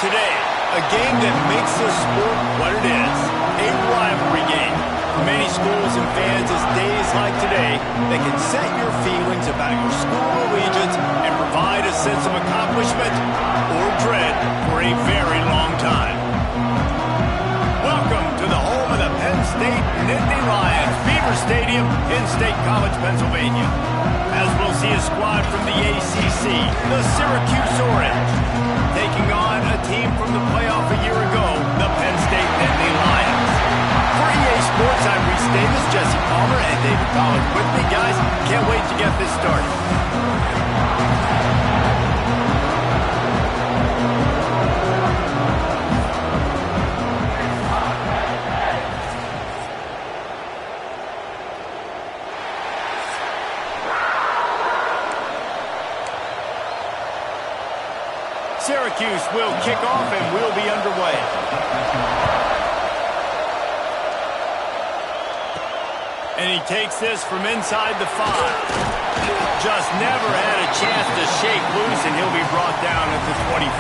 today, a game that makes this sport what it is, a rivalry game. For many schools and fans, it's days like today that can set your feelings about your school allegiance and provide a sense of accomplishment or dread for a very long time. Welcome to the home of the Penn State Nittany Lions, Beaver Stadium in State College, Pennsylvania. As we'll see a squad from the ACC, the Syracuse Orange, taking on a team from the playoff a year ago, the Penn State Nittany Lions. For EA Sports, I'm Reese Davis, Jesse Palmer, and David Collins with me. Guys, can't wait to get this started. Syracuse will kick off and we'll be underway. And he takes this from inside the 5. Just never had a chance to shake loose, and he'll be brought down at the 24.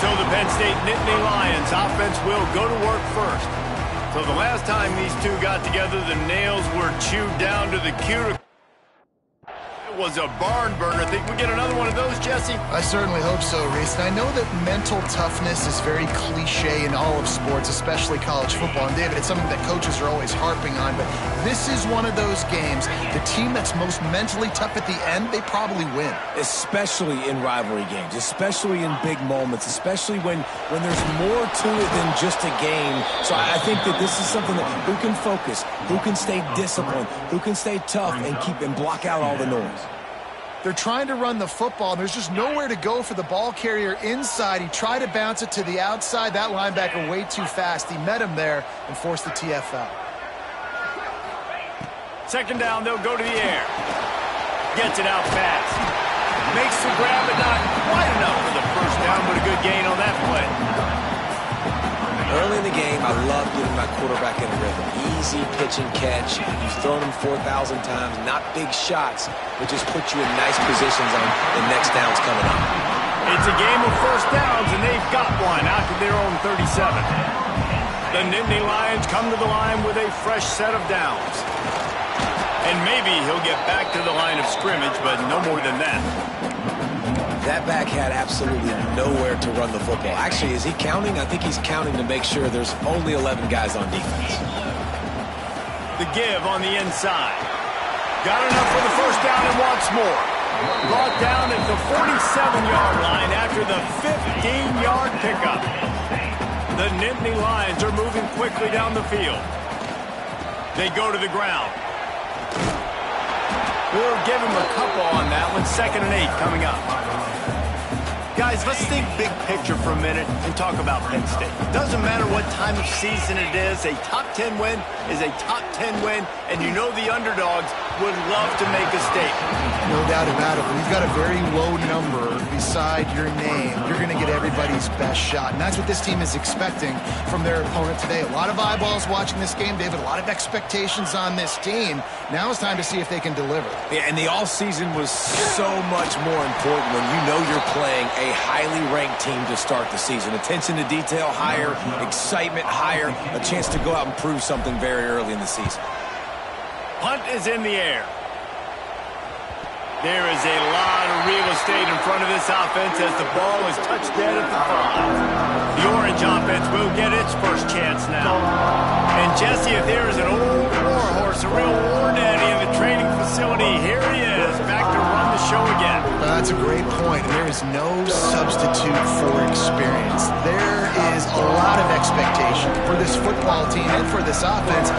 So the Penn State Nittany Lions offense will go to work first. So the last time these two got together, the nails were chewed down to the cuticle. Was a barn burner. Think we get another one of those, Jesse? I certainly hope so, Reese. And I know that mental toughness is very cliche in all of sports, especially college football. And David, it's something that coaches are always harping on, but this is one of those games. The team that's most mentally tough at the end, they probably win. Especially in rivalry games, especially in big moments, especially when there's more to it than just a game. So I think that this is something that who can focus, who can stay disciplined, who can stay tough and block out all the noise. They're trying to run the football, and there's just nowhere to go for the ball carrier inside. He tried to bounce it to the outside. That linebacker way too fast. He met him there and forced the TFL. Second down, they'll go to the air. Gets it out fast. Makes the grab, but not quite enough for the first down, but a good gain on that play. Early in the game, I love getting my quarterback in a rhythm. Easy pitch and catch. You've thrown him 4,000 times. Not big shots, but just put you in nice positions on the next downs coming up. It's a game of first downs, and they've got one out to their own 37. The Nittany Lions come to the line with a fresh set of downs. And maybe he'll get back to the line of scrimmage, but no more than that. That back had absolutely nowhere to run the football. Actually, is he counting? I think he's counting to make sure there's only 11 guys on defense. The give on the inside. Got enough for the first down and wants more. Brought down at the 47-yard line after the 15-yard pickup. The Nittany Lions are moving quickly down the field. They go to the ground. We'll give him a couple on that one. 2nd and 8 coming up. Guys, let's think big picture for a minute and talk about Penn State. Doesn't matter what time of season it is, a top 10 win is a top 10 win, and you know the underdogs would love to make a statement. No doubt about it. When you've got a very low number beside your name, you're going to get everybody's best shot, and that's what this team is expecting from their opponent today. A lot of eyeballs watching this game, David, a lot of expectations on this team. Now it's time to see if they can deliver. Yeah, and the offseason was so much more important when you know you're playing a highly ranked team to start the season. Attention to detail higher, excitement higher, a chance to go out and prove something very early in the season. Punt is in the air. There is a lot of real estate in front of this offense as the ball is touched dead at the 5. The Orange offense will get its first chance now. And Jesse, if there is an old war horse, a real war daddy in the training facility, here he is, back to run the show again. That's a great point. There is no substitute for experience. There is a lot of expectation for this football team and for this offense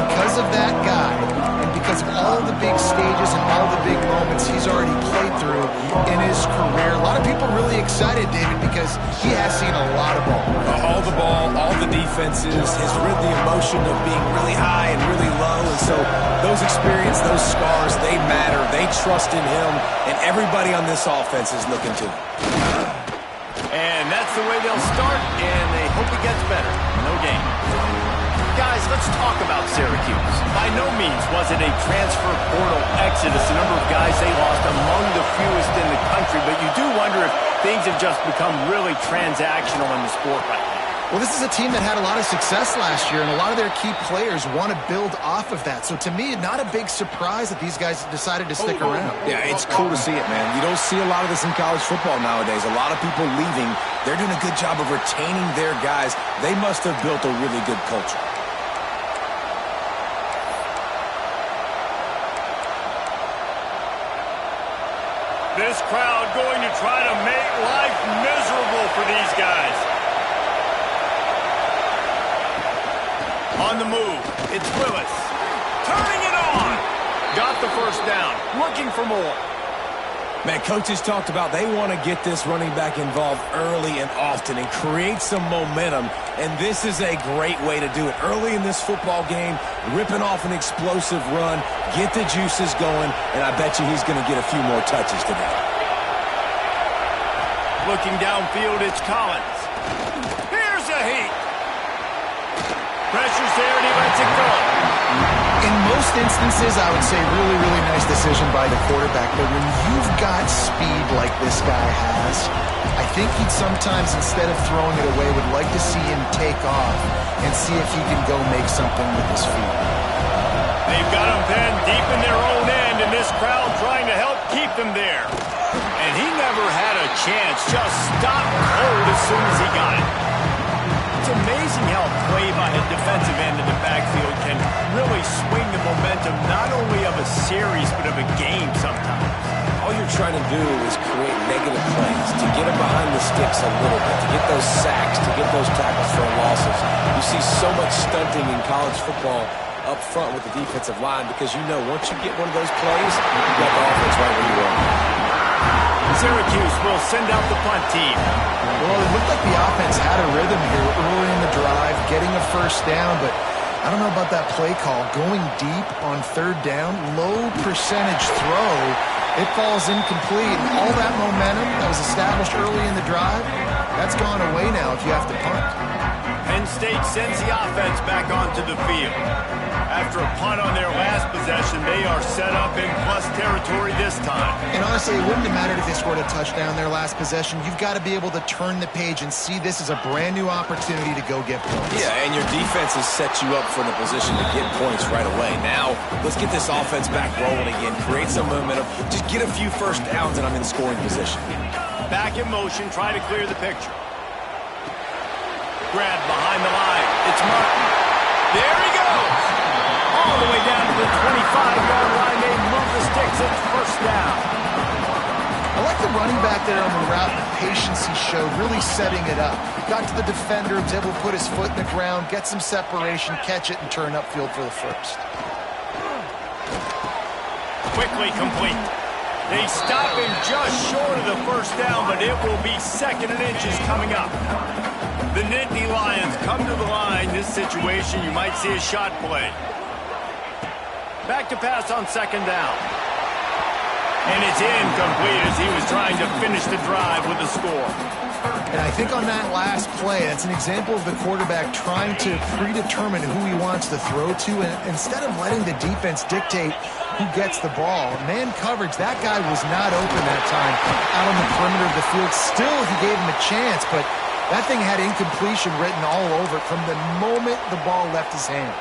because of that guy and because of all the big stages and all the big moments he's already played through in his career. A lot of people really excited, David, because he has seen a lot of ball. All the ball, all the defenses, has rid the emotion of being really high and really low. And so those experience, those scars, they matter. They trust in him, and everybody on this offense is looking to him. And that's the way they'll start, and they hope it gets better. No game. Guys, guys, let's talk about Syracuse. By no means was it a transfer portal exodus, the number of guys they lost among the fewest in the country, but you do wonder if things have just become really transactional in the sport right now. Well, this is a team that had a lot of success last year, and a lot of their key players want to build off of that. So to me, not a big surprise that these guys decided to stick around. Yeah, it's cool to see it, man. You don't see a lot of this in college football nowadays. A lot of people leaving. They're doing a good job of retaining their guys. They must have built a really good culture. This crowd going to try to make life miserable for these guys. On the move, it's Willis. Turning it on. Got the first down. Looking for more. Man, coaches talked about they want to get this running back involved early and often and create some momentum, and this is a great way to do it. Early in this football game, ripping off an explosive run, get the juices going, and I bet you he's going to get a few more touches today. Looking downfield, it's Collins. Here's a heat. Pressure's there, and he lets it go. In most instances, I would say really, really nice decision by the quarterback. But when you've got speed like this guy has, I think he'd sometimes, instead of throwing it away, would like to see him take off and see if he can go make something with his feet. They've got him pinned deep in their own end, and this crowd trying to help keep him there. And he never had a chance. Just stopped cold as soon as he got it. It's amazing how play by a defensive end in the backfield can really swing the momentum not only of a series but of a game sometimes. All you're trying to do is create negative plays, to get them behind the sticks a little bit, to get those sacks, to get those tackles for losses. You see so much stunting in college football up front with the defensive line because you know once you get one of those plays, you got the offense right where you want it. Syracuse will send out the punt team. Well, it looked like the offense had a rhythm here early in the drive, getting a first down, but I don't know about that play call. Going deep on third down, low percentage throw, it falls incomplete. And all that momentum that was established early in the drive, that's gone away now if you have to punt. Penn State sends the offense back onto the field. After a punt on their last possession, they are set up in plus territory this time. And honestly, it wouldn't have mattered if they scored a touchdown their last possession. You've got to be able to turn the page and see this as a brand new opportunity to go get points. Yeah, and your defense has set you up for the position to get points right away. Now, let's get this offense back rolling again, create some momentum, just get a few first downs, and I'm in scoring position. Back in motion, try to clear the picture. Grab behind the line. It's Martin. There he goes. All the way down to the 25-yard line. They move the sticks. It's first down. I like the running back there on the route, the patience he showed, really setting it up. Got to the defender, was able to put his foot in the ground, get some separation, catch it, and turn upfield for the first. Quickly complete. They stop him just short of the first down, but it will be second and inches coming up. The Nittany Lions come to the line. This situation, you might see a shot play. Back to pass on second down. And it's incomplete as he was trying to finish the drive with a score. And I think on that last play, that's an example of the quarterback trying to predetermine who he wants to throw to, and instead of letting the defense dictate who gets the ball. Man coverage, that guy was not open that time out on the perimeter of the field. Still, he gave him a chance, but that thing had incompletion written all over it from the moment the ball left his hand.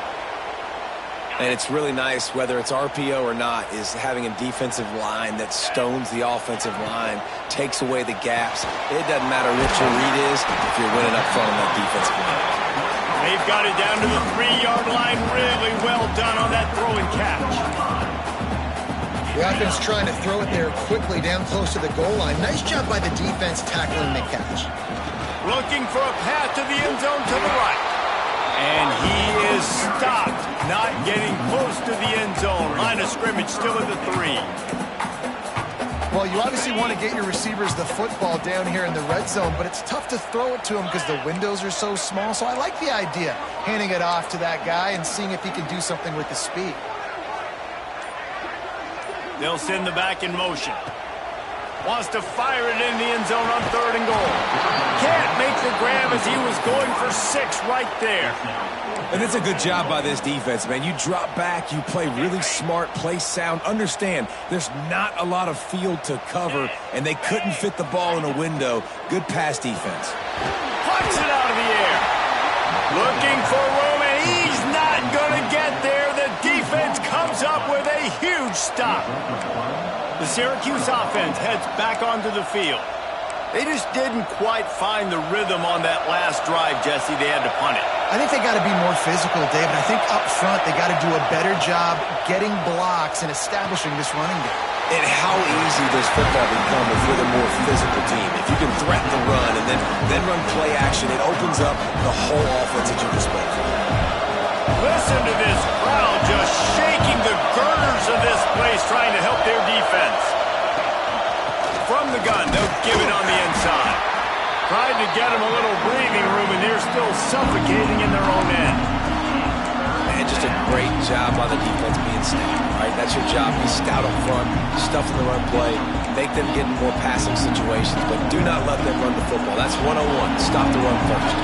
And it's really nice, whether it's RPO or not, is having a defensive line that stones the offensive line, takes away the gaps. It doesn't matter what your read is if you're winning up front on that defensive line. They've got it down to the 3-yard line. Really well done on that throw and catch. The offense trying to throw it there quickly down close to the goal line. Nice job by the defense tackling the catch. Looking for a path to the end zone to the right. And he is stopped, not getting close to the end zone. Line of scrimmage still at the 3. Well, you obviously want to get your receivers the football down here in the red zone, but it's tough to throw it to them because the windows are so small. So I like the idea, handing it off to that guy and seeing if he can do something with the speed. They'll send the back in motion. Wants to fire it in the end zone on 3rd and goal. Can't make the grab as he was going for 6 right there. And it's a good job by this defense, man. You drop back, you play really smart, play sound. Understand, there's not a lot of field to cover, and they couldn't fit the ball in a window. Good pass defense. Puts it out of the air. Looking for room, and he's not going to get there. The defense comes up with a huge stop. The Syracuse offense heads back onto the field. They just didn't quite find the rhythm on that last drive, Jesse. They had to punt it. I think they got to be more physical, David. I think up front they got to do a better job getting blocks and establishing this running game. And how easy does football become if you're the more physical team? If you can threaten the run and then run play action, it opens up the whole offense that you display. Listen to this crowd just shaking the girders of this place, trying to help their defense. From the gun, they'll give it on the inside. Tried to get them a little breathing room, and they're still suffocating in their own end. Man, just a great job by the defense being stout, right? That's your job. Be stout up front, stuff in the run play, make them get in more passing situations, but do not let them run the football. That's 101. Stop the run first.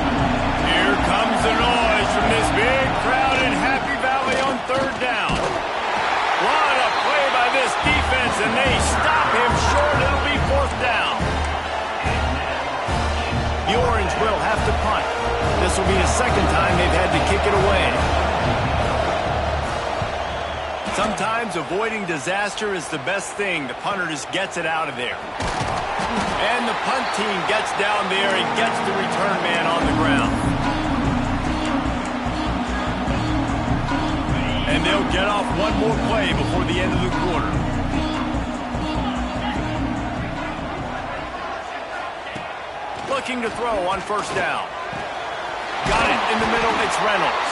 Here comes the noise from this big crowd in Happy Valley on 3rd down. What a play by this defense, and they stop him short. It'll be 4th down. The Orange will have to punt. This will be the 2nd time they've had to kick it away. Sometimes avoiding disaster is the best thing. The punter just gets it out of there. And the punt team gets down there and gets the return man on the ground. And they'll get off one more play before the end of the quarter. Looking to throw on 1st down. Got it in the middle, it's Reynolds.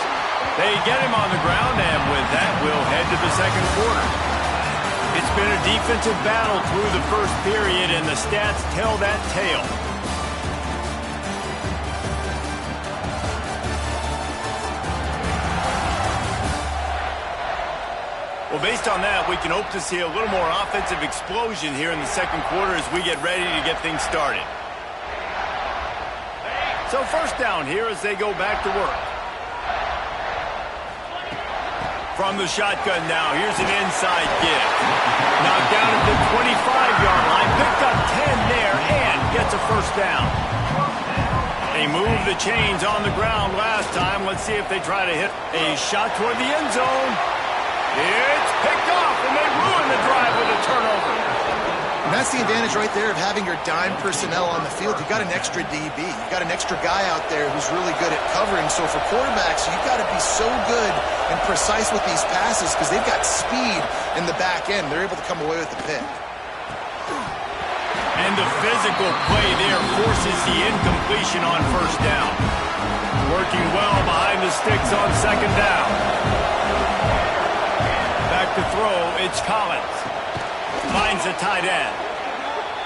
They get him on the ground, and with that, we'll head to the 2nd quarter. It's been a defensive battle through the 1st period, and the stats tell that tale. Well, based on that, we can hope to see a little more offensive explosion here in the 2nd quarter as we get ready to get things started. So 1st down here as they go back to work. From the shotgun now, here's an inside give. Knocked down at the 25-yard line, picked up 10 there, and gets a 1st down. They moved the chains on the ground last time. Let's see if they try to hit a shot toward the end zone. It's picked off, and they ruin the drive with a turnover. And that's the advantage right there of having your dime personnel on the field. You've got an extra DB. You've got an extra guy out there who's really good at covering. So for quarterbacks, you've got to be so good and precise with these passes because they've got speed in the back end. They're able to come away with the pick. And the physical play there forces the incompletion on 1st down. Working well behind the sticks on 2nd down. Back to throw, it's Collins. Finds a tight end.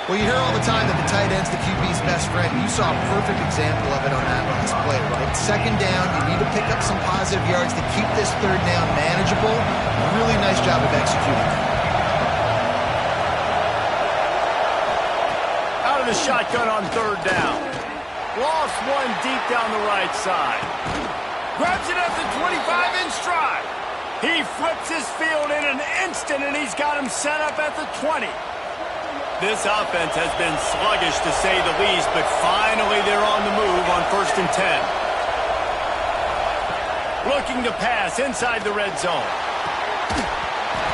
Well, you hear all the time that the tight end's the QB's best friend. You saw a perfect example of it on that last play, right? 2nd down, you need to pick up some positive yards to keep this 3rd down manageable. Really nice job of executing. Out of the shotgun on 3rd down. Lost one deep down the right side. Grabs it at the 25 in stride. He flips his field in an instant, and he's got him set up at the 20. This offense has been sluggish, to say the least, but finally they're on the move on 1st and 10. Looking to pass inside the red zone.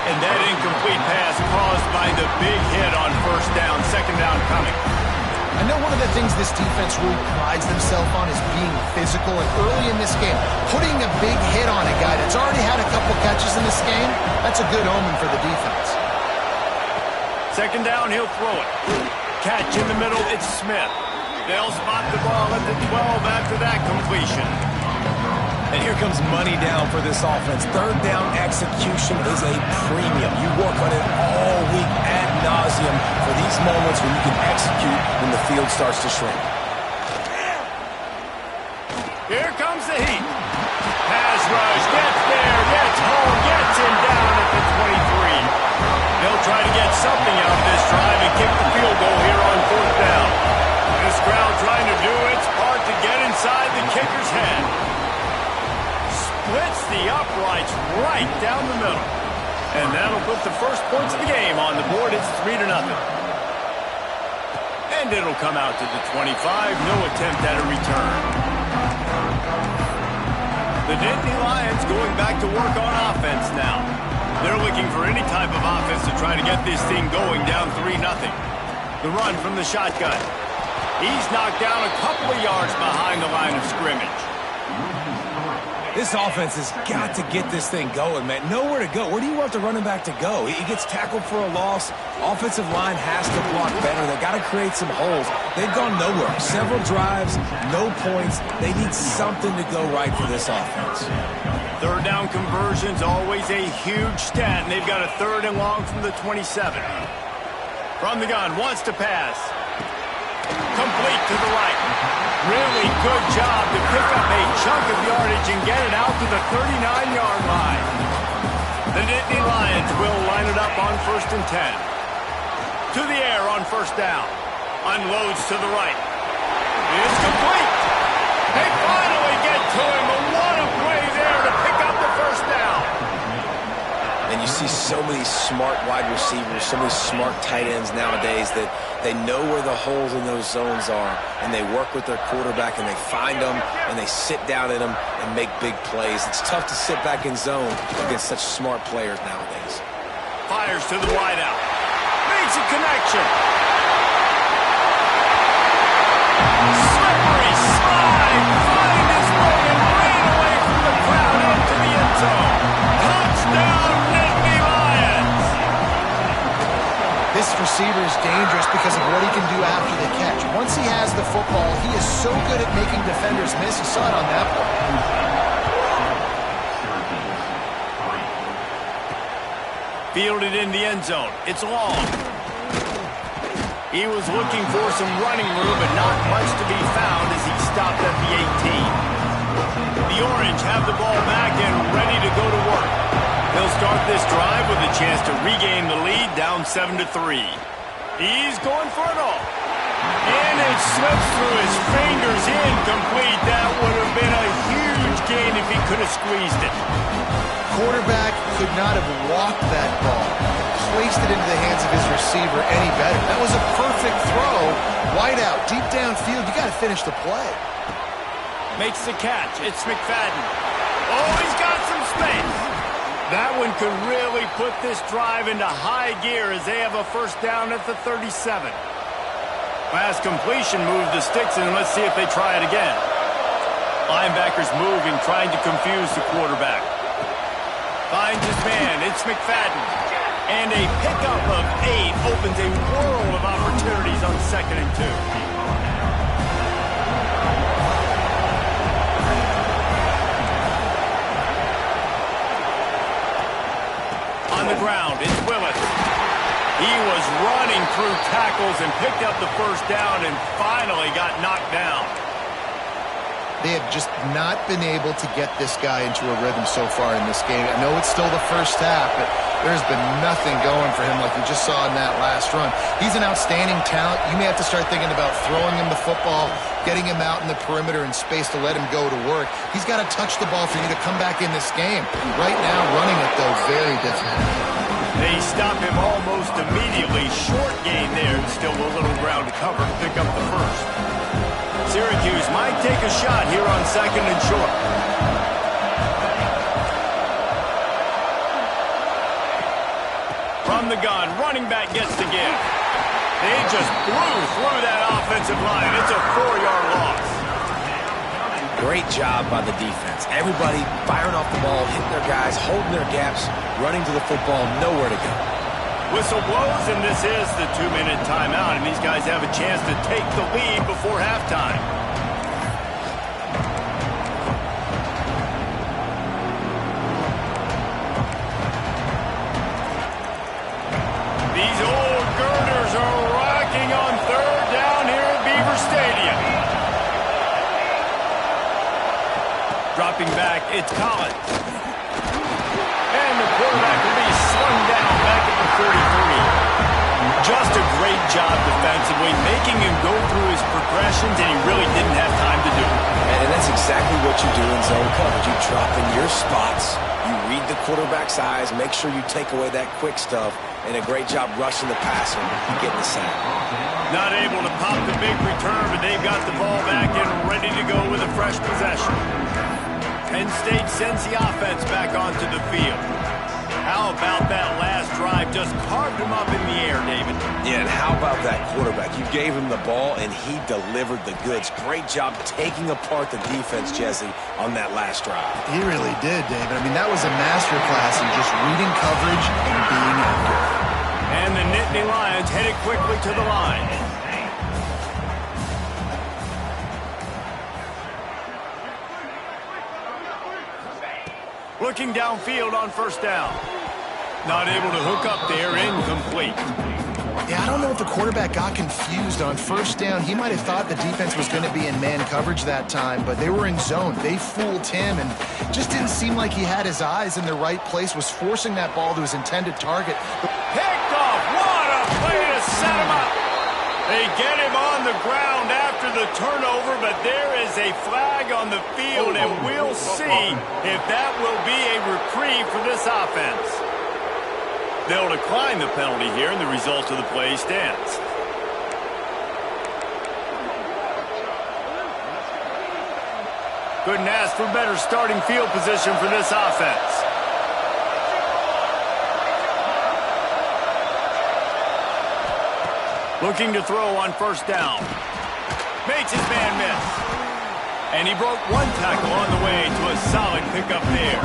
And that incomplete pass caused by the big hit on 1st down, 2nd down coming. I know one of the things this defense really prides themselves on is being physical, and early in this game, putting a big hit on a guy that's already had a couple catches in this game, that's a good omen for the defense. 2nd down, he'll throw it. Catch in the middle, it's Smith. They'll spot the ball at the 12 after that completion. And here comes money down for this offense. 3rd down execution is a premium. You work on it all week ad nauseum for these moments when you can execute when the field starts to shrink. Here comes the heat. Pass rush, gets there, gets home, gets him down at the 23. They'll try to get something out of this drive and kick the field goal here on 4th down. This crowd trying to do its part to get inside the kicker's head. Splits the uprights right down the middle. And that'll put the first points of the game on the board. It's 3-0. And it'll come out to the 25. No attempt at a return. The Nittany Lions going back to work on offense now. They're looking for any type of offense to try to get this thing going down 3-0. The run from the shotgun. He's knocked down a couple of yards behind the line of scrimmage. This offense has got to get this thing going, man. Nowhere to go. Where do you want the running back to go? He gets tackled for a loss. Offensive line has to block better. They got to create some holes. They've gone nowhere. Several drives, no points. They need something to go right for this offense. 3rd down conversion's always a huge stat, and they've got a 3rd and long from the 27. From the gun, wants to pass. Complete to the right. Really good job to pick up a chunk of yardage and get it out to the 39-yard line. The Nittany Lions will line it up on 1st and 10. To the air on 1st down. Unloads to the right. It's complete. They finally get to him. But what a play there to pick up the 1st down. And you see so many smart wide receivers, so many smart tight ends nowadays that they know where the holes in those zones are, and they work with their quarterback, and they find them, and they sit down in them and make big plays. It's tough to sit back in zone against such smart players nowadays. Fires to the wideout. Makes a connection. Slippery slide. Find his way and ran away from the crowd into the end zone. Touchdown, Nittany Lions. This receiver is dangerous because of what he can do after the catch. Once he has the football, he is so good at making defenders miss. You saw it on that play. Fielded in the end zone. It's long. He was looking for some running room, but not much to be found as he stopped at the 18. The Orange have the ball back and ready to go to work. They'll start this drive with a chance to regain the lead, down 7-3. He's going for it all. And it slips through his fingers, incomplete. That would have been a huge gain if he could have squeezed it. Quarterback could not have walked that ball, placed it into the hands of his receiver any better. That was a perfect throw. Wide out, deep downfield. You got to finish the play. Makes the catch. It's McFadden. Oh, he's got some space. That one could really put this drive into high gear as they have a 1st down at the 37. Pass completion, move the sticks, and let's see if they try it again. Linebackers moving, trying to confuse the quarterback. Finds his man. It's McFadden. And a pickup of 8 opens a world of opportunities on 2nd and 2. On the ground, it's Willis. He was running through tackles and picked up the 1st down and finally got knocked down. They have just not been able to get this guy into a rhythm so far in this game. I know it's still the 1st half, but there's been nothing going for him like we just saw in that last run. He's an outstanding talent. You may have to start thinking about throwing him the football, getting him out in the perimeter in space to let him go to work. He's got to touch the ball for you to come back in this game. Right now, running it, though, very difficult. They stop him almost immediately. Short gain there. Still a little ground to cover to pick up the 1st. Syracuse might take a shot here on 2nd and short. From the gun, running back gets the give. They just blew through that offensive line. It's a 4-yard loss. Great job by the defense. Everybody firing off the ball, hitting their guys, holding their gaps, running to the football, nowhere to go. Whistle blows, and this is the 2-minute timeout, and these guys have a chance to take the lead before halftime. These old girders are rocking on 3rd down here at Beaver Stadium. Dropping back, it's Collins. And the quarterback will be slung down back at the 43. Just a job defensively, making him go through his progressions, and he really didn't have time to do it. And that's exactly what you do in zone coverage. You drop in your spots, you read the quarterback's eyes, make sure you take away that quick stuff, and a great job rushing the passer and getting the sack. Not able to pop the big return, but they've got the ball back and ready to go with a fresh possession. Penn State sends the offense back onto the field. How about that last drive? Just carved him up in the air, David. Yeah, and how about that quarterback? You gave him the ball, and he delivered the goods. Great job taking apart the defense, Jesse, on that last drive. He really did, David. I mean, that was a masterclass in just reading coverage and being accurate. And the Nittany Lions headed quickly to the line. Looking downfield on first down. Not able to hook up there, incomplete. Yeah, I don't know if the quarterback got confused on first down. He might have thought the defense was going to be in man coverage that time, but they were in zone. They fooled him and just didn't seem like he had his eyes in the right place, was forcing that ball to his intended target. Picked off. What a play to set him up. They get him on the ground after the turnover, but there is a flag on the field, and we'll see if that will be a reprieve for this offense. They'll decline the penalty here, and the result of the play stands. Couldn't ask for better starting field position for this offense. Looking to throw on first down. Makes his man miss. And he broke one tackle on the way to a solid pickup there.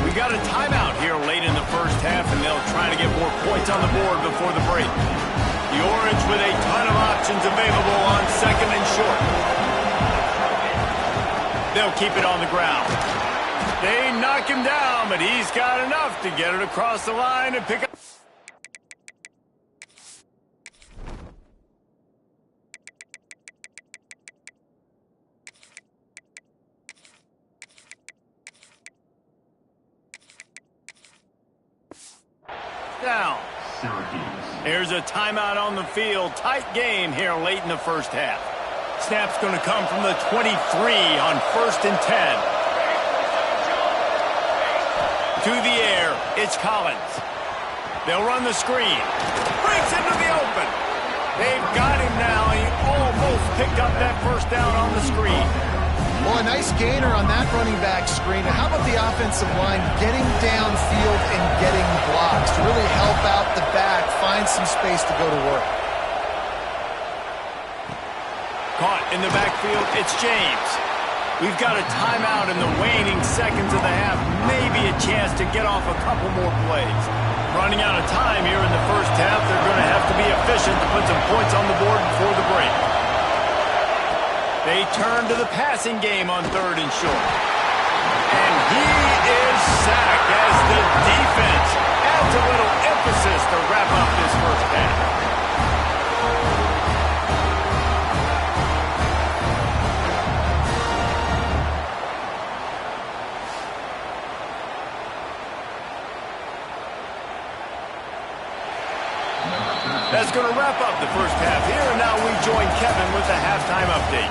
We got a timeout here late in the first half, and they'll try to get more points on the board before the break. The Orange with a ton of options available on second and short. They'll keep it on the ground. They knock him down, but he's got enough to get it across the line and pick up. Down. There's a timeout on the field. Tight game here late in the first half. Snap's going to come from the 23 on first and 10. To the air, it's Collins. They'll run the screen. Brings into the open. They've got him now. He almost picked up that first down on the screen. Well, a nice gainer on that running back screen. And how about the offensive line getting downfield and getting blocks to really help out the back, find some space to go to work. Caught in the backfield, it's James. We've got a timeout in the waning seconds of the half. Maybe a chance to get off a couple more plays. Running out of time here in the first half. They're going to have to be efficient to put some points on the board before the break. They turn to the passing game on third and short. And he is sacked as the defense adds a little emphasis to wrap up this first half. That's going to wrap up the first half here, and now we join Kevin with the halftime update.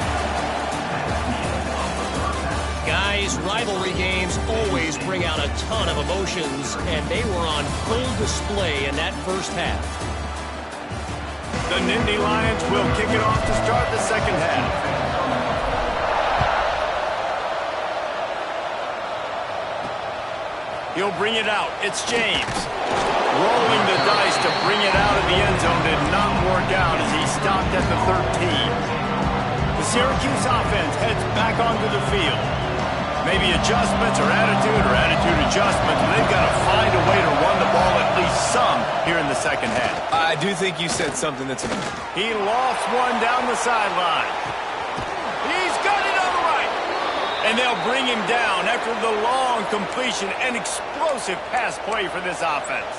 Guys, rivalry games always bring out a ton of emotions, and they were on full display in that first half. The Nittany Lions will kick it off to start the second half. He'll bring it out. It's James. Rolling the dice to bring it out of the end zone did not work out as he stopped at the 13. The Syracuse offense heads back onto the field. Maybe adjustments or attitude adjustments, but they've got to find a way to run the ball at least some here in the second half. I do think you said something that's important. He lofts one down the sideline. He's got it on the right. And they'll bring him down after the long completion and explosive pass play for this offense.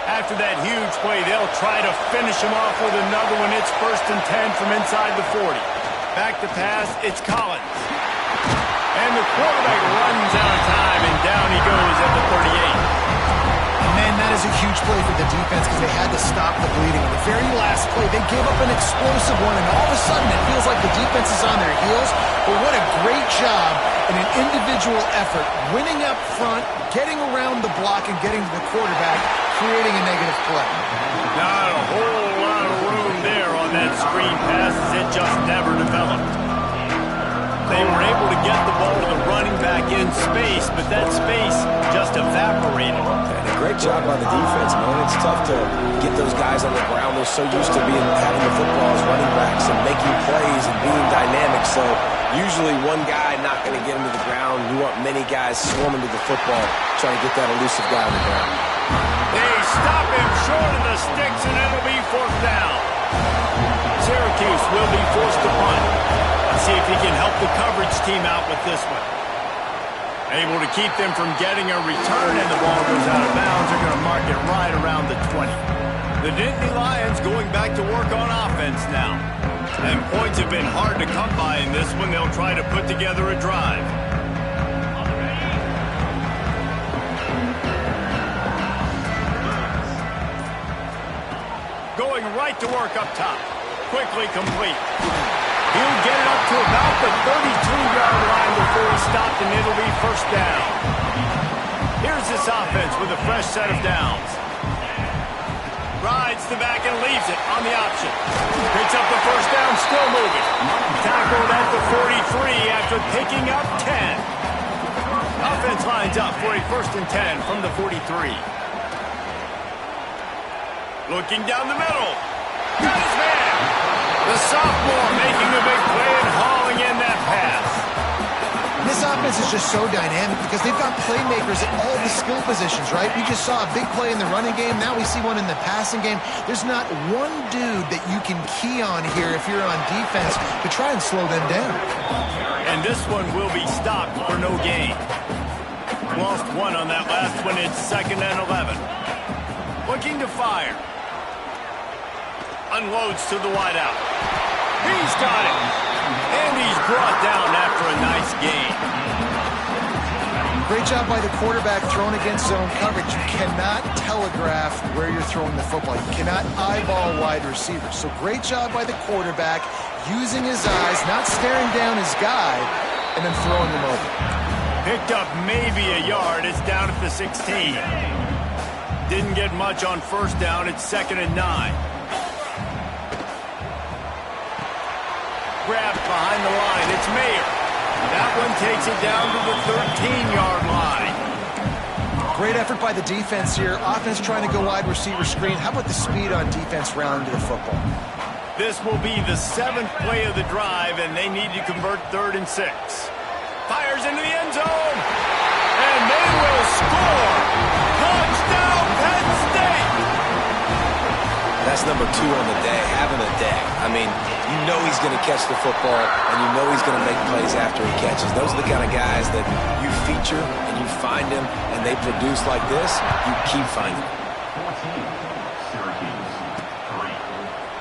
After that huge play, they'll try to finish him off with another one. It's first and 10 from inside the 40. Back to pass, it's Collins. And the quarterback runs out of time, and down he goes at the 38. And man, that is a huge play for the defense because they had to stop the bleeding. On the very last play, they gave up an explosive one, and all of a sudden it feels like the defense is on their heels. But what a great job in an individual effort, winning up front, getting around the block, and getting to the quarterback, creating a negative play. Not a whole lot of room there on that screen pass as it just never developed. They were able to get the ball to the running back in space, but that space just evaporated. And a great job by the defense, man. It's tough to get those guys on the ground. They're so used to having the football as running backs and making plays and being dynamic. So usually one guy not going to get him to the ground. You want many guys swarming to the football, trying to get that elusive guy on the ground. They stop him short of the sticks, and it'll be fourth down. Syracuse will be forced to punt. Let's see if he can help the coverage team out with this one. Able to keep them from getting a return, and the ball goes out of bounds. They're going to mark it right around the 20. The Nittany Lions going back to work on offense now. And points have been hard to come by in this one. They'll try to put together a drive. Going right to work up top. Quickly complete. He'll get it up to about the 32-yard line before he's stopped, and it'll be first down. Here's this offense with a fresh set of downs. Rides the back and leaves it on the option. Picks up the first down, still moving. Tackled at the 43 after picking up 10. Offense lines up for a 1st and 10 from the 43. Looking down the middle. Got his man. The sophomore making a big play and hauling in that pass. This offense is just so dynamic because they've got playmakers at all the skill positions, right? We just saw a big play in the running game. Now we see one in the passing game. There's not one dude that you can key on here if you're on defense to try and slow them down. And this one will be stopped for no gain. Lost one on that last one. It's 2nd and 11. Looking to fire. Unloads to the wideout. He's got it. And he's brought down after a nice gain. Great job by the quarterback throwing against zone coverage. You cannot telegraph where you're throwing the football. You cannot eyeball wide receivers. So great job by the quarterback using his eyes, not staring down his guy, and then throwing him over. Picked up maybe a yard. It's down at the 16. Didn't get much on first down. It's 2nd and 9. Grabbed behind the line. It's Mayer. That one takes it down to the 13-yard line. Great effort by the defense here. Offense trying to go wide receiver screen. How about the speed on defense rallying to the football? This will be the 7th play of the drive, and they need to convert 3rd and 6. Fires into the end zone. And they will score. Touchdown, Penn State. That's number 2 on the day, having a day. I mean, you know he's going to catch the football, and you know he's going to make plays after he catches. Those are the kind of guys that you feature, and you find them, and they produce like this, you keep finding them.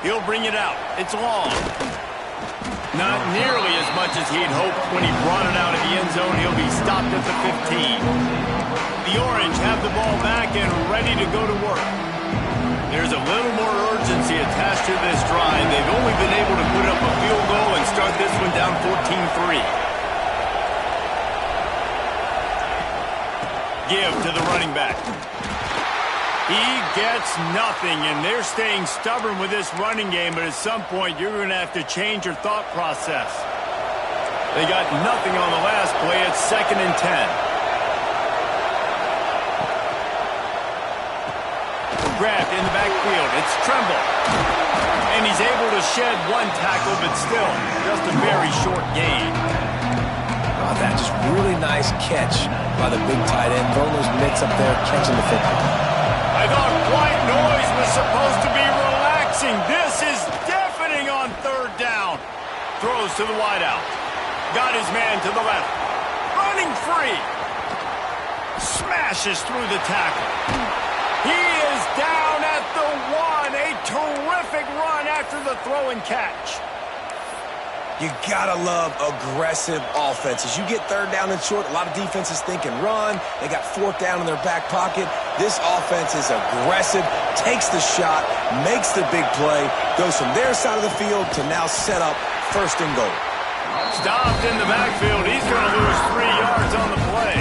He'll bring it out. It's long. Not nearly as much as he'd hoped when he brought it out of the end zone. He'll be stopped at the 15. The Orange have the ball back and ready to go to work. There's a little more urgency attached to this drive. They've only been able to put up a field goal and start this one down 14-3. Give to the running back. He gets nothing, and they're staying stubborn with this running game, but at some point you're going to have to change your thought process. They got nothing on the last play. It's 2nd and 10. Grabbed in the backfield. It's Tremble. And he's able to shed one tackle, but still just a very short gain. Oh, that just really nice catch by the big tight end. Throwing those mitts up there, catching the football. I thought white noise was supposed to be relaxing. This is deafening on 3rd down. Throws to the wideout. Got his man to the left. Running free. Smashes through the tackle. He is down at the 1. A terrific run after the throw and catch. You gotta love aggressive offenses. You get third down and short, a lot of defenses think and run. They got fourth down in their back pocket. This offense is aggressive, takes the shot, makes the big play, goes from their side of the field to now set up first and goal. Stopped in the backfield. He's going to lose 3 yards on the play.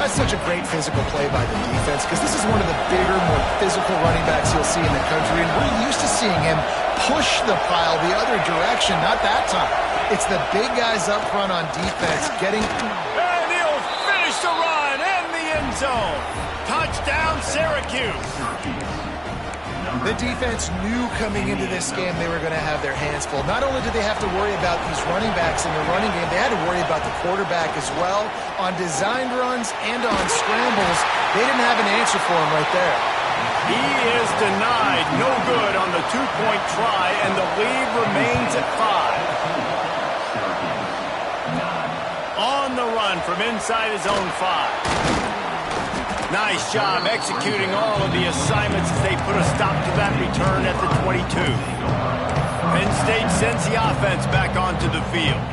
That's such a great physical play by the defense because this is one of the bigger, more physical running backs you'll see in the country, and we're used to seeing him push the pile the other direction. Not that time. It's the big guys up front on defense getting... And he'll finish the run in the end zone. Touchdown, Syracuse. The defense knew coming into this game they were going to have their hands full. Not only did they have to worry about these running backs in the running game, they had to worry about the quarterback as well. On designed runs and on scrambles, they didn't have an answer for him right there. He is denied. No good on the 2-point try, and the lead remains at 5. On the run from inside his own 5. Nice job executing all of the assignments as they put a stop to that return at the 22. Penn State sends the offense back onto the field.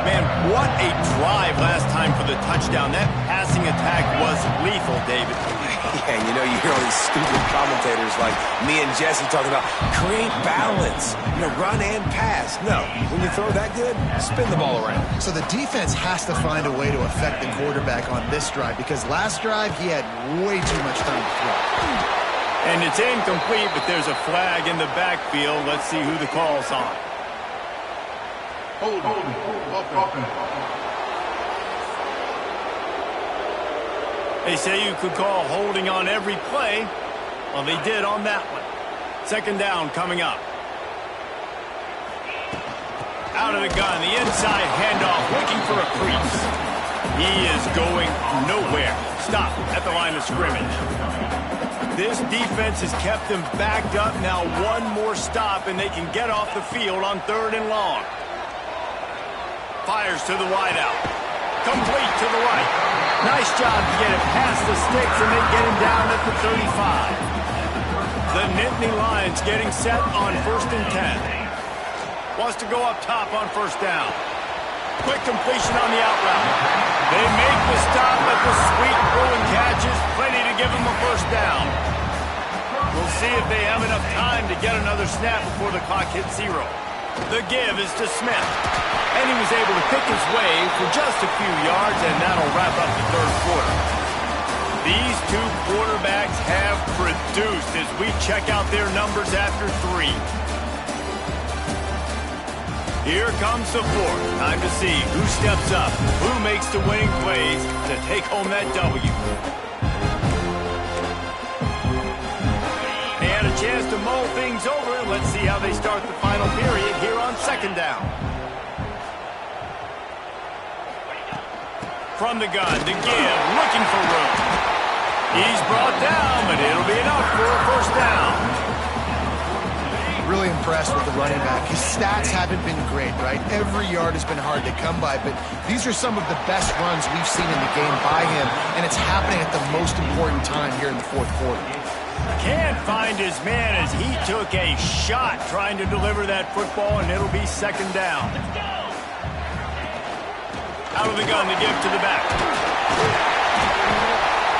Man, what a drive last time for the touchdown. That passing attack was lethal, David. Yeah, you know, you hear all these stupid commentators like me and Jesse talking about create balance, run and pass. No, when you throw that good, spin the ball around. So the defense has to find a way to affect the quarterback on this drive because last drive he had way too much time to throw. And it's incomplete, but there's a flag in the backfield. Let's see who the call's on. Hold on. They say you could call holding on every play. Well, they did on that one. Second down coming up. Out of the gun, the inside handoff, looking for a crease. He is going nowhere. Stop at the line of scrimmage. This defense has kept them backed up. Now one more stop, and they can get off the field on 3rd and long. Fires to the wideout. Complete to the right. Nice job to get it past the sticks, and they get him down at the 35. The Nittany Lions getting set on 1st and 10. Wants to go up top on 1st down. Quick completion on the out route. They make the stop, but the sweet Bruin catches plenty to give them a 1st down. We'll see if they have enough time to get another snap before the clock hits 0. The give is to Smith. And he was able to pick his way for just a few yards, and that'll wrap up the 3rd quarter. These two quarterbacks have produced as we check out their numbers after 3. Here comes the 4th. Time to see who steps up, who makes the winning plays to take home that W. They had a chance to mull things over. Let's see how they start the final period here on 2nd down. From the gun, the give, looking for room. He's brought down, but it'll be enough for a 1st down. Really impressed with the running back. His stats haven't been great, right? Every yard has been hard to come by, but these are some of the best runs we've seen in the game by him, and it's happening at the most important time here in the 4th quarter. Can't find his man as he took a shot trying to deliver that football, and it'll be 2nd down. Out of the gun, the give to the back.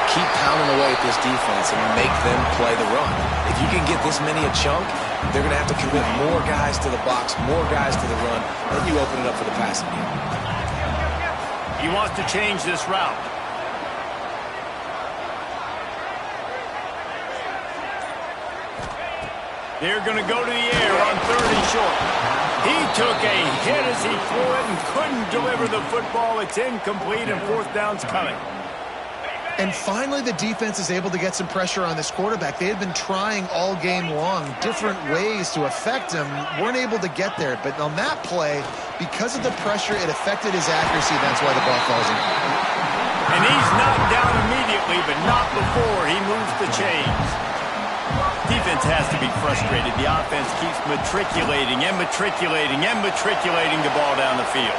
Keep pounding away at this defense and make them play the run. If you can get this many a chunk, they're going to have to commit more guys to the box, more guys to the run, then you open it up for the passing game. He wants to change this route. They're going to go to the air on 3rd and short. He took a hit as he threw it and couldn't deliver the football. It's incomplete, and 4th down's coming. And finally, the defense is able to get some pressure on this quarterback. They had been trying all game long different ways to affect him, weren't able to get there. But on that play, because of the pressure, it affected his accuracy. That's why the ball falls in. And he's knocked down immediately, but not before he moves the chains. Defense has to be frustrated. The offense keeps matriculating and matriculating and matriculating the ball down the field.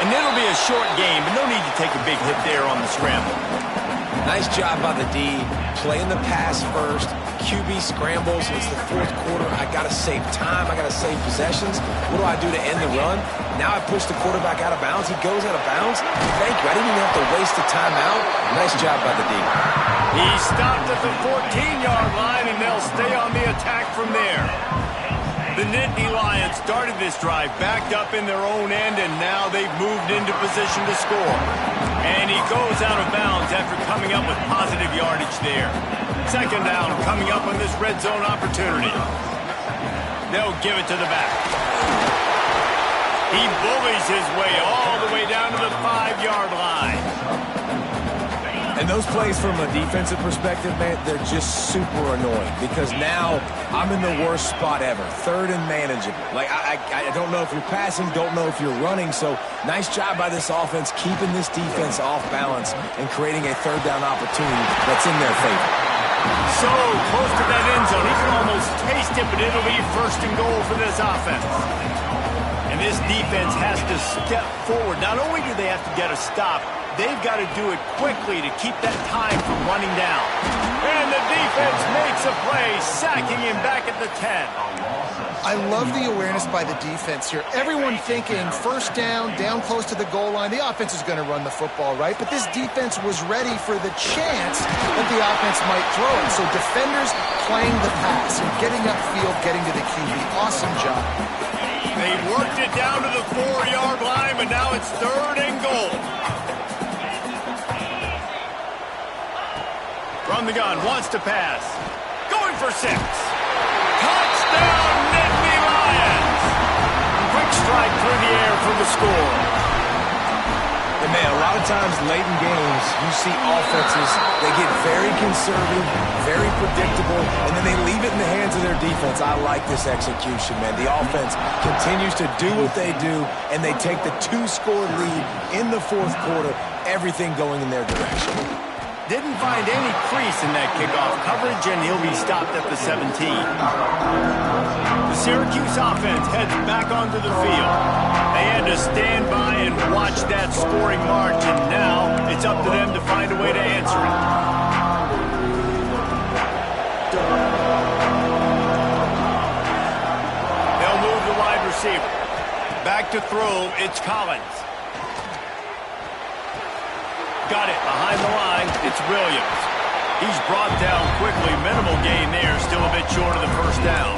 And it'll be a short game, but no need to take a big hit there on the scramble. Nice job by the D, playing the pass first. QB scrambles. It's the fourth quarter. I got to save time. I got to save possessions. What do I do to end the run? Now I push the quarterback out of bounds. He goes out of bounds. Thank you. I didn't even have to waste a timeout. Nice job by the D. He stopped at the 14-yard line, and they'll stay on the attack from there. The Nittany Lions started this drive backed up in their own end, and now they've moved into position to score. And he goes out of bounds after coming up with positive yardage there. Second down coming up on this red zone opportunity. They'll give it to the back. He bullies his way all the way down to the 5-yard line. And those plays from a defensive perspective, man, they're just super annoying because now I'm in the worst spot ever, third and manageable. Like, I don't know if you're passing, don't know if you're running, so nice job by this offense keeping this defense off balance and creating a third down opportunity that's in their favor. So close to that end zone, he can almost taste it, but it'll be first and goal for this offense. And this defense has to step forward. Not only do they have to get a stop, they've got to do it quickly to keep that time from running down. And the defense makes a play, sacking him back at the 10. I love the awareness by the defense here. Everyone thinking first down close to the goal line. The offense is going to run the football, right? But this defense was ready for the chance that the offense might throw it. So defenders playing the pass and getting upfield, getting to the QB. Awesome job. They worked it down to the 4-yard line, but now it's third and goal. From the gun, wants to pass. Going for 6. Touchdown, Nittany Lions! Quick strike through the air for the score. And man, a lot of times late in games, you see offenses, they get very conservative, very predictable, and then they leave it in the hands of their defense. I like this execution, man. The offense continues to do what they do, and they take the 2-score lead in the fourth quarter, everything going in their direction. Didn't find any crease in that kickoff coverage, and he'll be stopped at the 17. The Syracuse offense heads back onto the field. They had to stand by and watch that scoring march, and now it's up to them to find a way to answer it. They'll move the wide receiver. Back to throw, it's Collins. Got it behind the line. It's Williams. He's brought down quickly. Minimal gain there. Still a bit short of the first down.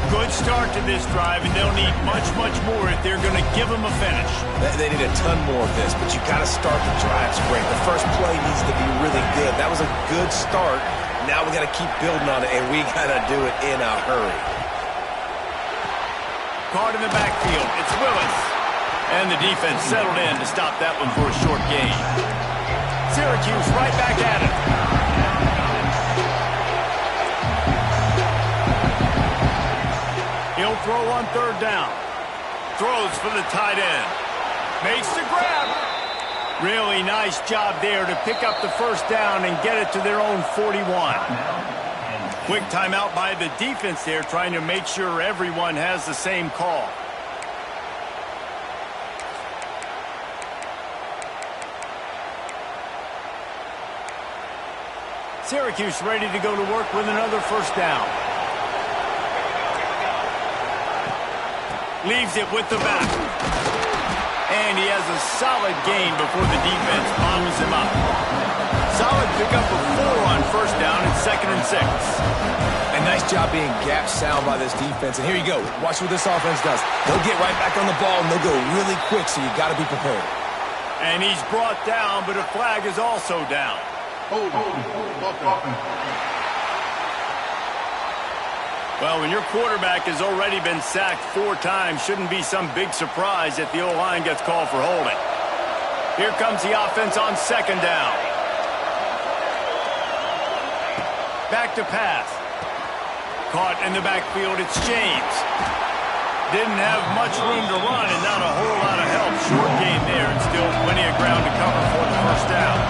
Good start to this drive, and they'll need much, much more if they're going to give them a finish. They need a ton more of this, but you got to start the drives great. The first play needs to be really good. That was a good start. Now we got to keep building on it, and we got to do it in a hurry. Caught in the backfield. It's Willis. And the defense settled in to stop that one for a short gain. Syracuse right back at it. He'll throw on third down. Throws for the tight end. Makes the grab. Really nice job there to pick up the first down and get it to their own 41. Quick timeout by the defense there, trying to make sure everyone has the same call. Syracuse ready to go to work with another first down. Leaves it with the back. And he has a solid gain before the defense bottles him up. Solid pickup of 4 on first down and 2nd and 6. A nice job being gap sound by this defense. And here you go. Watch what this offense does. They'll get right back on the ball, and they'll go really quick, so you've got to be prepared. And he's brought down, but a flag is also down. Well, when your quarterback has already been sacked 4 times, shouldn't be some big surprise if the O-line gets called for holding. Here comes the offense on 2nd down. Back to pass. Caught in the backfield, it's James. Didn't have much room to run and not a whole lot of help. Short gain there and still plenty of ground to cover for the first down.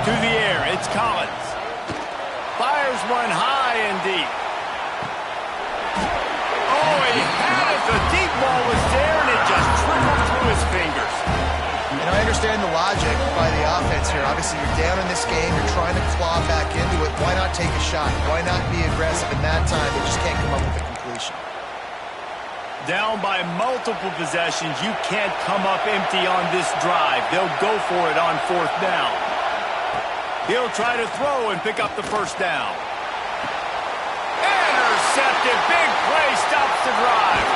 To the air, it's Collins. Fires one high and deep. Oh, he had it. The deep ball was there, and it just trickled through his fingers. understand the logic by the offense here. Obviously, you're down in this game. You're trying to claw back into it. Why not take a shot? Why not be aggressive in that time? They just can't come up with a completion. Down by multiple possessions, you can't come up empty on this drive. They'll go for it on 4th down. He'll try to throw and pick up the 1st down. Intercepted. Big play stops the drive.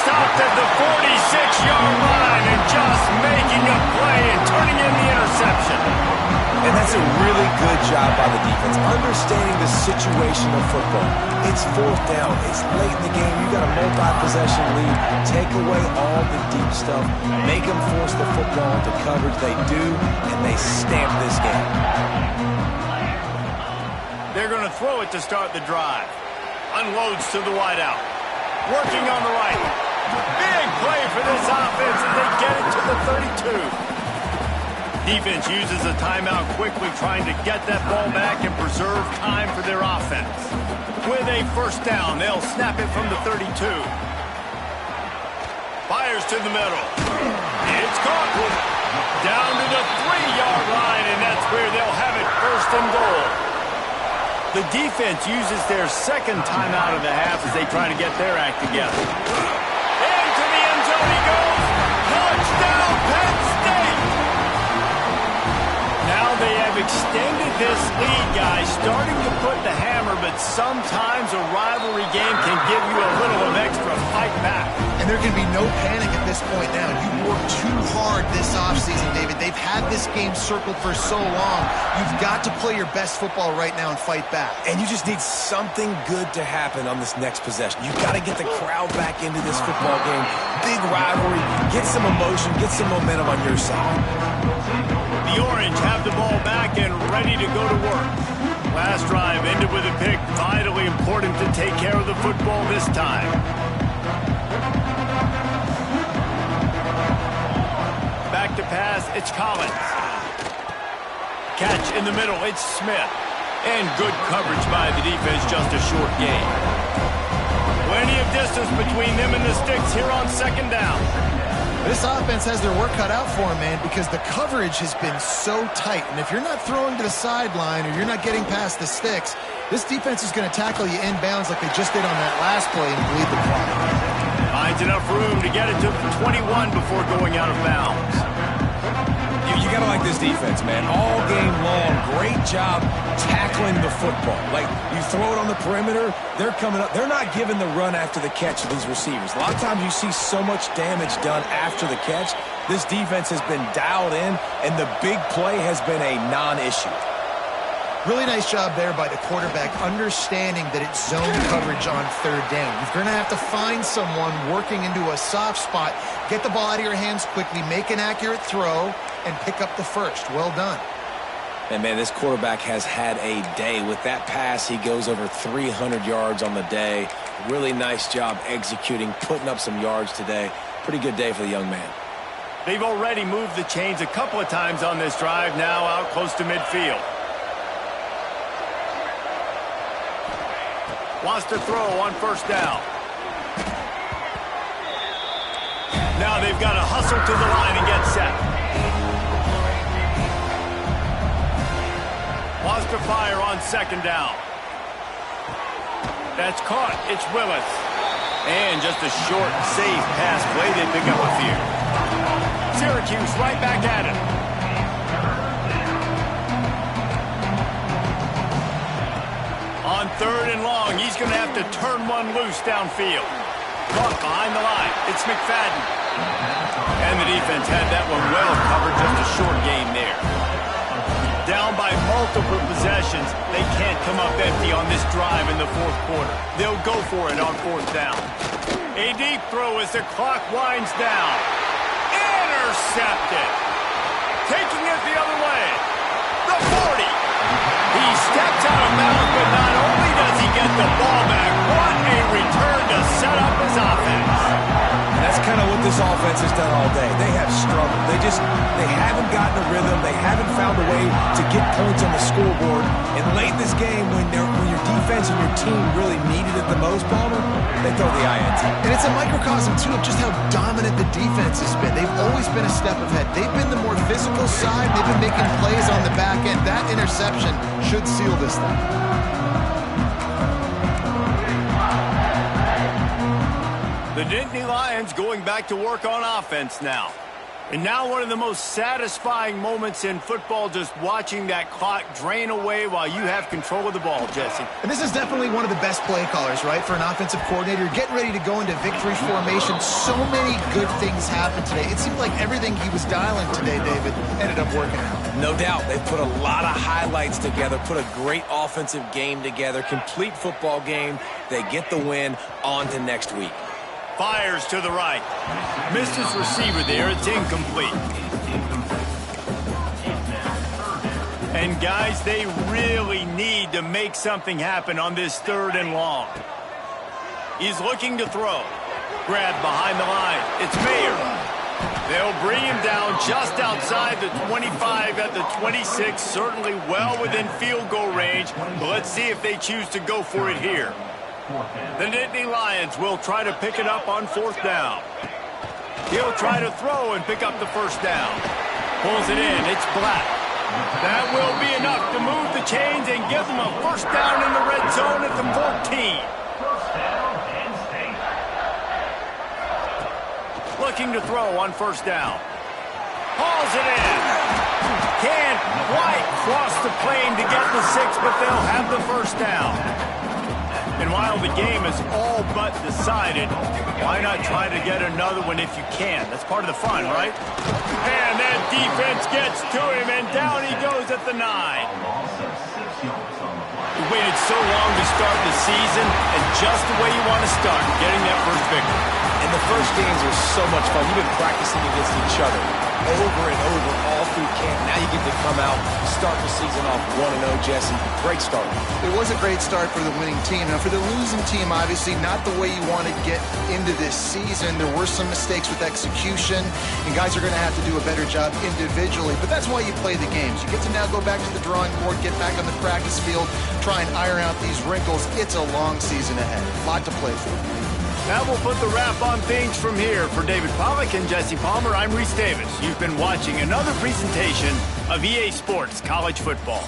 Stopped at the 46-yard line and just making a play and turning in the interception. And that's a really good job by the defense, understanding the situation of football. It's 4th down. It's late in the game. You got a multi-possession lead. Take away all the deep stuff. Make them force the football into coverage. They do, and they stamp this game. They're going to throw it to start the drive. Unloads to the wideout. Working on the right. Big play for this offense as they get it to the 32. Defense uses a timeout quickly, trying to get that ball back and preserve time for their offense. With a 1st down, they'll snap it from the 32. Fires to the middle. It's caught. Down to the 3-yard line, and that's where they'll have it 1st and goal. The defense uses their 2nd timeout of the half as they try to get their act together. Into the end zone he goes. Touchdown, Penn State! Now they have extended this lead, guys, starting to put the hammer, but sometimes a rivalry game can give you a little of extra fight back. And there can be no panic at this point now. You worked too hard this offseason, David. They've had this game circled for so long. You've got to play your best football right now and fight back. And you just need something good to happen on this next possession. You've got to get the crowd back into this football game. Big rivalry. Get some emotion. Get some momentum on your side. The Orange have the ball back and ready to go to work. Last drive ended with a pick. Vitally important to take care of the football this time. Back to pass, it's Collins. Catch in the middle, it's Smith. And good coverage by the defense, just a short gain. Plenty of distance between them and the sticks here on 2nd down. This offense has their work cut out for them, man, because the coverage has been so tight. And if you're not throwing to the sideline or you're not getting past the sticks, this defense is going to tackle you inbounds like they just did on that last play and bleed the clock. Finds enough room to get it to the 21 before going out of bounds. You got to like this defense, man. All game long, great job tackling the football. Like, you throw it on the perimeter, they're coming up. They're not giving the run after the catch to these receivers. A lot of times you see so much damage done after the catch. This defense has been dialed in, and the big play has been a non-issue. Really nice job there by the quarterback, understanding that it's zone coverage on 3rd down. You're going to have to find someone working into a soft spot, get the ball out of your hands quickly, make an accurate throw, and pick up the 1st. Well done. And, man, this quarterback has had a day. With that pass, he goes over 300 yards on the day. Really nice job executing, putting up some yards today. Pretty good day for the young man. They've already moved the chains a couple of times on this drive, now out close to midfield. Wants to throw on 1st down. Now they've got to hustle to the line and get set. Wants to fire on 2nd down. That's caught. It's Willis. And just a short, safe pass play. They pick up a few. Syracuse right back at it. On 3rd and long, he's going to have to turn one loose downfield. Caught behind the line. It's McFadden. And the defense had that one well covered. Just a short gain there. Down by multiple possessions. They can't come up empty on this drive in the 4th quarter. They'll go for it on 4th down. A deep throw as the clock winds down. Intercepted. Taking it the other way. The 40. He steps out of bounds, but not only does he get the ball back, what a return to set up his offense. And that's kind of what this offense has done all day. They have struggled. They haven't gotten a rhythm. They haven't found a way to get points on the scoreboard. And late in this game, when your defense and your team really needed it the most, Palmer, they throw the INT. And it's a microcosm, too, of just how dominant the defense has been. They've always been a step ahead. They've been the more physical side. They've been making plays on the back end. That interception should seal this thing. The Nittany Lions going back to work on offense now. And now one of the most satisfying moments in football, just watching that clock drain away while you have control of the ball, Jesse. And this is definitely one of the best play callers, right, for an offensive coordinator. Getting ready to go into victory formation. So many good things happened today. It seemed like everything he was dialing today, David, ended up working out. No doubt. They put a lot of highlights together, put a great offensive game together, complete football game. They get the win. On to next week. Fires to the right. Missed his receiver there. It's incomplete. And, guys, they really need to make something happen on this 3rd and long. He's looking to throw. Grabbed behind the line. It's Mayer. They'll bring him down just outside the 25 at the 26. Certainly well within field goal range. But let's see if they choose to go for it here. The Nittany Lions will try to pick it up on 4th down. He'll try to throw and pick up the 1st down. Pulls it in. It's Black. That will be enough to move the chains and give them a 1st down in the red zone at the 14. Looking to throw on 1st down. Hauls it in. Can't quite cross the plane to get the 6, but they'll have the 1st down. And while the game is all but decided, why not try to get another one if you can? That's part of the fun, right? And that defense gets to him, and down he goes at the 9. You waited so long to start the season, and just the way you want to start, getting that first victory. And the first games are so much fun. You've been practicing against each other over and over all through camp. Now you get to come out, start the season off 1-0, Jesse. Great start. It was a great start for the winning team. Now, for the losing team, obviously not the way you want to get into this season. There were some mistakes with execution, and guys are going to have to do a better job individually. But that's why you play the games. You get to now go back to the drawing board, get back on the practice field, try and iron out these wrinkles. It's a long season ahead. A lot to play for. That will put the wrap on things from here. For David Pollack and Jesse Palmer, I'm Reese Davis. You've been watching another presentation of EA Sports College Football.